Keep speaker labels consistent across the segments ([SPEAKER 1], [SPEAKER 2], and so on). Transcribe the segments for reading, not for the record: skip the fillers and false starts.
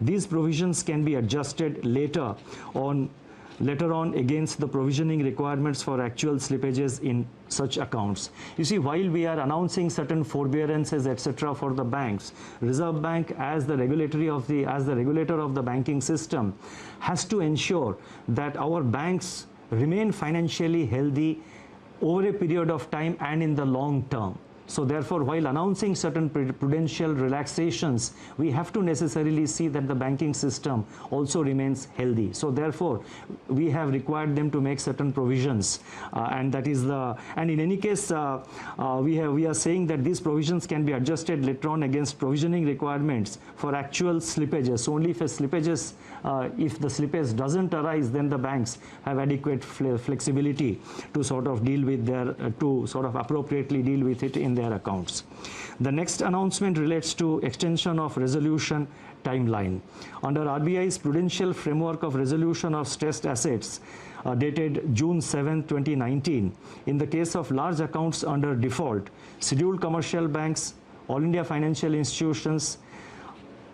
[SPEAKER 1] These provisions can be adjusted later on against the provisioning requirements for actual slippages in such accounts. You see, while we are announcing certain forbearances, etc., for the banks, Reserve Bank, as the regulator of the banking system, has to ensure that our banks remain financially healthy over a period of time and in the long term. So therefore, while announcing certain prudential relaxations, we have to necessarily see that the banking system also remains healthy. So therefore, we have required them to make certain provisions, and in any case, we are saying that these provisions can be adjusted later on against provisioning requirements for actual slippages. So only if the slippage doesn't arise, then the banks have adequate flexibility to sort of deal with appropriately deal with it in their accounts. The next announcement relates to extension of resolution timeline. Under RBI's prudential framework of resolution of stressed assets dated June 7, 2019, in the case of large accounts under default, scheduled commercial banks, all India financial institutions,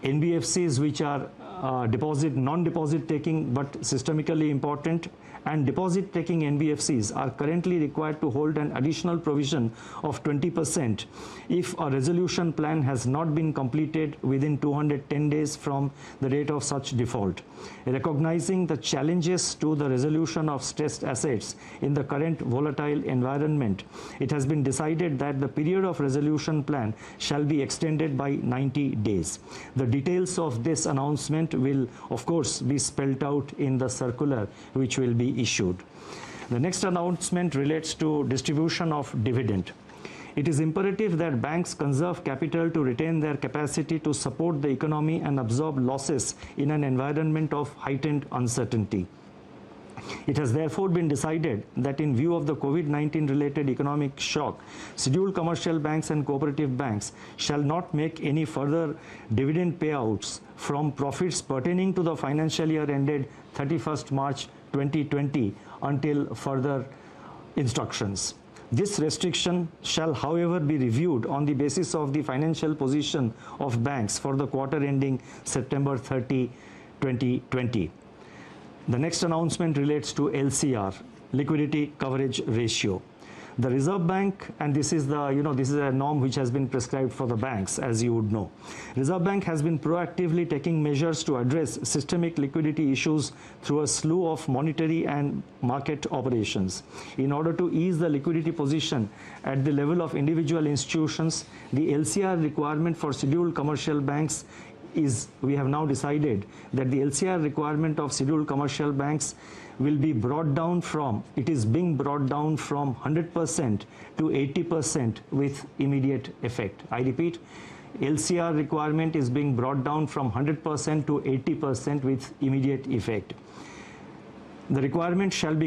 [SPEAKER 1] NBFCs which are non-deposit taking but systemically important, and deposit taking NBFCs are currently required to hold an additional provision of 20% if a resolution plan has not been completed within 210 days from the date of such default. Recognizing the challenges to the resolution of stressed assets in the current volatile environment, it has been decided that the period of resolution plan shall be extended by 90 days. The details of this announcement will, of course, be spelled out in the circular which will be issued. The next announcement relates to distribution of dividend. It is imperative that banks conserve capital to retain their capacity to support the economy and absorb losses in an environment of heightened uncertainty. It has therefore been decided that in view of the COVID-19 related economic shock, scheduled commercial banks and cooperative banks shall not make any further dividend payouts from profits pertaining to the financial year ended 31st March 2020 until further instructions. This restriction shall, however, be reviewed on the basis of the financial position of banks for the quarter ending September 30, 2020. The next announcement relates to LCR, liquidity coverage ratio. The Reserve Bank, and this is a norm which has been prescribed for the banks, as you would know. Reserve Bank has been proactively taking measures to address systemic liquidity issues through a slew of monetary and market operations. In order to ease the liquidity position at the level of individual institutions, the LCR requirement for scheduled commercial banks we have now decided that the LCR requirement of scheduled commercial banks will be brought down from 100% to 80% with immediate effect. I repeat, LCR requirement is being brought down from 100% to 80% with immediate effect. The requirement shall be